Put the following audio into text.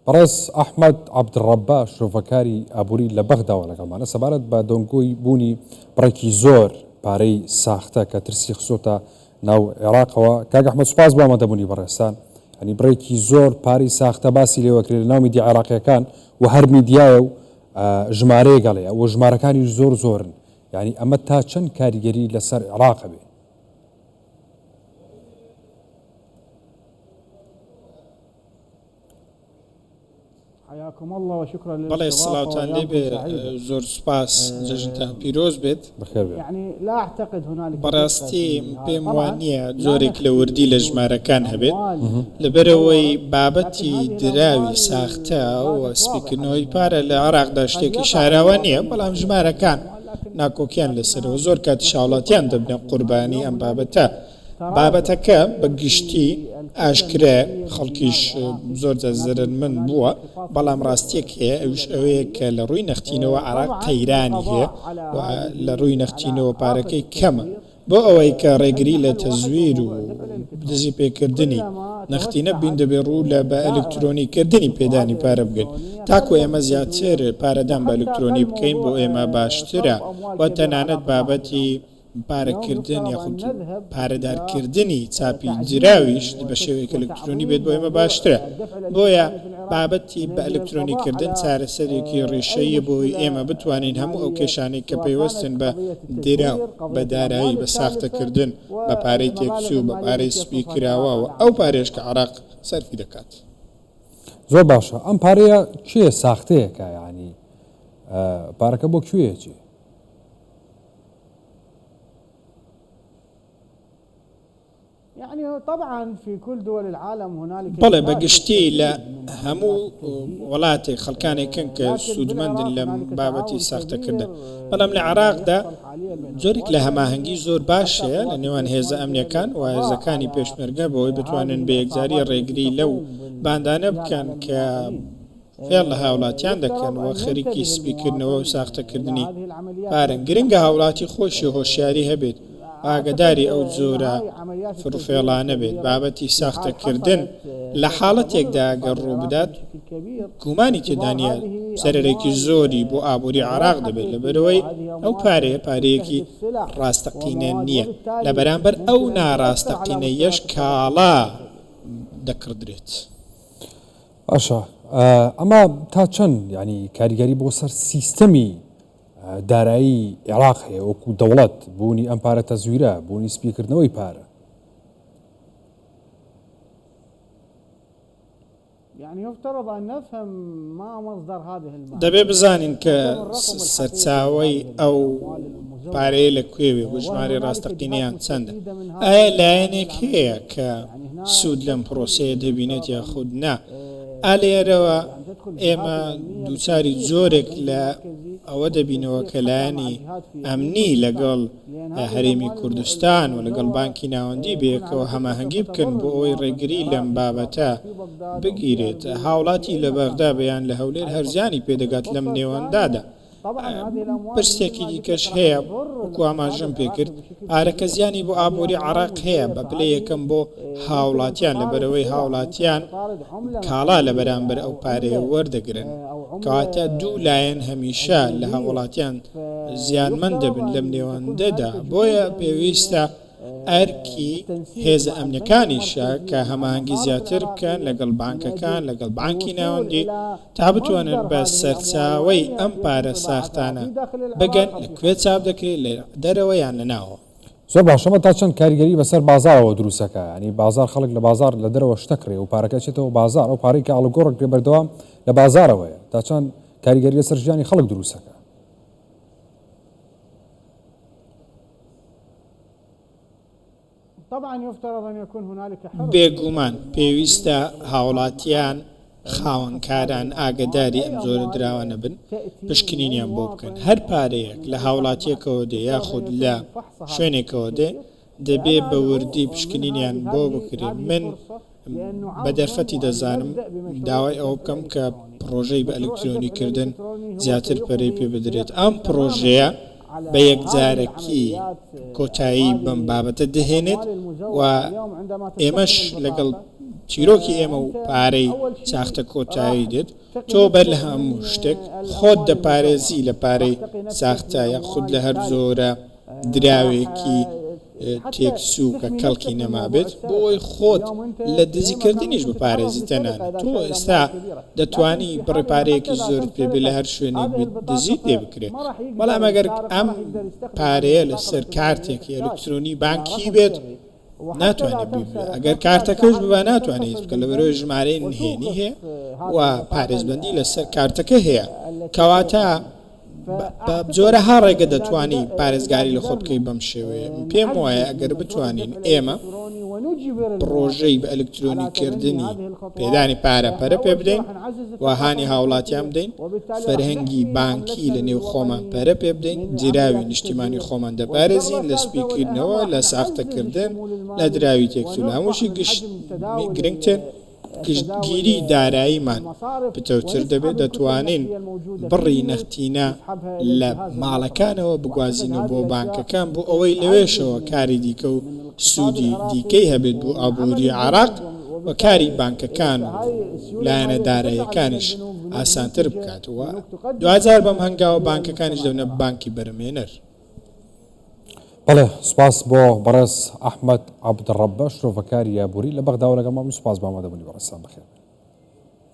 بەڕێز ئەحمەد عەبدڕەبا شۆڤەکاری ئابووری لە بەغداوە لەگەڵمانە سەبارەت بە دۆنگۆی بوونی بڕێکی زۆر پارەی ساختە کە ترسی خسۆتە ناو عێراقەوە. کاک ئەحمەد سوپاس بۆ ئامادەبوونی بەڕێستان. ینی بڕێکی زۆر پارەی ساختە باسی لێوەکرێت لە ناو میدیا عێراقیەکان و هەر میدیایە و ژمارەیە گەڵەیە و ژمارەکانی زۆر زۆرن. ینی ئەمە تا چەند کاریگەری لەسەر عێراقە بێ؟ بەڵێ سڵاوتان لێبێ، زۆر سوپاس، جەژنتان پیرۆز بێت. بەڕاستی پێم وانە زۆرێک لە وردی لە ژمارەکان هەبێت لەبەرەوەی بابەتی دراوی ساختە و سپیکردنەوەی پارە لە عێراقدا شتێکی شاراوە نییە، بەڵام ژمارەکان ناکۆکیان لەسەرەوە زۆر کاتی شاوڵاتیان دەبنە قوربانی ئەم بابەتەکە بە گشتی ئاشکرا خەڵکیش زۆر زەرن من بووە، بەڵام ڕاستیەک هەیە ئەوش ئەوەیە کە لە ڕووی نەختینەوە عێراق قەیرانی هەیە و لە ڕووی نەختینەوە پارەکەی کەمە بۆ ئەوەی کە ڕێگری لە تەزویر و دزی پێکردنی نەختینە بین دەبێ ڕوو لە بە ئەلکترۆنیکردنی پێدانی پارە بگەین. تاکو ئێمە زیاتر پارەدان بە ئەلکترۆنی بکەین بۆ ئێمە باشترە و تەنانەت بابەتی پارەکردن یاخود پارەدارکردنی چاپی جراویش بە شێوەیەک ئەلکترۆنی بێت بۆ ئێمە باشترە. بۆیە بابەتی بە ئەلکترۆنیکردن چارەسەرێکی ڕێشەیە بۆی ئێمە بتوانین هەموو ئەو کێشانەی کە پێوەستن بە دراو بە دارایی بە ساختەکردن بە پارەی تێکچوو و بە پارەی سپی کراوەوە ئەو پارێش کە عێراق سەرفی دەکات. زۆر باشە. ئەم پارەیە کێ ساختەیەکە؟ ینی پارەکە بۆ کوێیەکی؟ بەڵێ بەگشتی لە هەموو وڵاتی خەڵکانێکن کە سوودمەندن لە بابەتی ساختەکردن، بەڵام لە عێراقدا جۆرێک لە هەماهەنگی زۆر باشەیە لە نێوان هێزە ئەمنیەکان و هێزەکانی پێشمەرگە بەوەی بتوانن بە یەکجاری ڕێگری لەو باندانە بکەن کە فێڵ لە هاوڵاتیان دەکەن و خەریکی سپیکردنەوە و ساختەکردنی پارن. گرنگە هاوڵاتی خۆشی هۆشیاری هەبێت، ئاگداری ئەو جۆرە فرفێڵانە بێت. بابەتی ساختەکردن لە حاڵەتێکدا گەڕ ڕوو بدات گومانی تێدانە سەرەرێکی زۆری بۆ ئابووری عێراق دەبێت، لەبەرەوەی ئەو پارەیەکی ڕاستەقینە نییە، لە بەرامبەر ئەو ناڕاستەقینەیەش کاڵا دەکردرێت. باشە، ئەمە تا چەند ینی کاریگەری بۆ سەر سیستەمی دارایی عێراق هەیە وەکو دەوڵەت بوونی ئەم پارە تەزویرە بوونی سپیکردنەوەی پارە؟ دەبێ بزانین کە سەرچاوەی ئەو پارەیە لەکوێوێ بۆ ژمارە ڕاستەقینەیان چەندە؟ ئایا لایەنێک هەیە کە سوود لەم پرۆسەیە دەبینێت یاخود نا؟ ئالێرەوە ئێمە دووچاری جۆرێک لە ئەوە دەبینەوە کە لایەنی ئەمنی لەگەڵ هەرێمی کوردستان و لەگەڵ بانکی ناوەندی بێکەوە هەماهەنگی بکەن بۆ ئەوەی ڕێگری لەم بابەتە بگیرێت. هاوڵاتی لە بەغدا بەیان لە هەولێر هەرزانی پێدەگات لەم نێوەندادا. پرسێکی دیکەش هەیە وەکو ئاماژەم پێکرد، پارەکە زیانی بۆ ئابووری عێراق هەیە بە پلە یەکەم بۆ هاوڵاتیان، لەبەرەوەی هاوڵاتیان کاڵا لە بەرامبەر ئەو پارەیە وەردەگرن، کەواتە دوو لایەن هەمیشە لە هاوڵاتیان زیانمەند دەبن لەم نێوەندەدا. بۆیە پێویستە ئەرکی هێزە ئەمنیەکانیشە کە هەماهەنگی زیاتر بکەن لەگەڵ بانکەکان لەگەڵ بانکی ناوەندی تا بتوانن بە سەرچاوەی ئەم پارە ساختانە بگەن لەکوێ چاپ دەکرێت لە دەرەوە یان لە ناوە. زۆر باشەمە تا چەند کاریگەری بەسەر بازارەوە دروستەکە؟ ینی بازار خەڵک لە بازار لە دەرەوە شتەکڕێ و پارەکە چێتەوە بازار، ئەو پارەی کە ئاڵگۆڕک پێ بەردەوام لە بازارەوەیە، تا چەند کاریگەری لەسەر ژیانی خەڵک دروستەکە؟ بێگومان پێویستە هاوڵاتیان خاوەنکاران ئاگداری ئەم زۆرە دراوانە بن، پشکنینیان بۆ بکەن. هەر پارەیەک لە هاوڵاتیەکەوە دێ یاخود لە شوێنێکەوە دێ دەبێ بە وردی پشکنینیان بۆ بکرێت. من بە دەرفەتی دەزانم داوای ئەوە بکەم کە پرۆژەی بە ئەلکترۆنیکردن زیاتر پەرەی پێ بدرێت. ئەم پرۆژەیە بە یەکجارەکی کۆتایی بەم بابەتە دەهێنێت و ئێمەش لەگەڵ چیرۆکی ئێمە و پارەی ساختە کۆتایی دێت تۆ بەر لە هەموو شتێک خۆت دەپارێزی لە پارەی ساختایە خود لە هەر زۆرە دراوێکی تێکسوکە کەڵکی نەمابێت بۆ ئەوی خۆت لە دزیکردنیش بپارێزی تەنانە تۆ ئێستا دەتوانی بڕێپارەیەکی زۆرت پێبێ لە هەر شوێنێک دزیت لێ بکرێت بەڵام ئەگەر ئەم پارەیە لەسەر کارتێکی ئەلکترۆنی بانکی بێت ناتوانێت ئەگەر کارتەکەش ببا ناتوانێت بکە لە بەرەوەی ژمارەی نهێنی هەیە و پارێزبندی لەسەر کارتەکە هەیە کەواتە جۆرە ها ڕێگە دەتوانی پارێزگاری لە خۆت بکەی بەم شێوەیە پێم وایە ئەگەر بتوانین ئێمە پرۆژەی بە ئەلکترۆنیکردنی پێدانی پارەپەرە پێ بدەین وهانی هاوڵاتیان بدەین فەرهەنگی بانکی لە نێو خۆمان پەرە پێ بدەین جیراوی نیشتیمانی خۆمان دەپارێزین لە سپیکردنەوە لە ساختەکردن لە دراوی تێکسو لە هەمووشی گرنگتر گشتگیری داراییمان پتەوتر دەبێت دەتوانین بڕی نەختینە لە ماڵەکانەوە بگوازینەوە بۆ بانکەکان بۆ ئەوەی لەوێشەوە کاری دیکە و سوودی دیکەی هەبێت بۆ ئابووری عراق و کاری بانکەکان و لایەنە داراییەکانیش ئاسانتر بکاتەوە دوجار بەم هەنگاوە بانکەکانیش دەبنە بانکی بەرهەمهێنەر. بەڵێ سپاس بۆ بەڕێز ئەحمەد عەبدڕەبە شرۆڤەکاری یابووری لە بەغداوە لەگەڵ مامی سپاس بامەدەبوونی بەڕێستان بەخێر.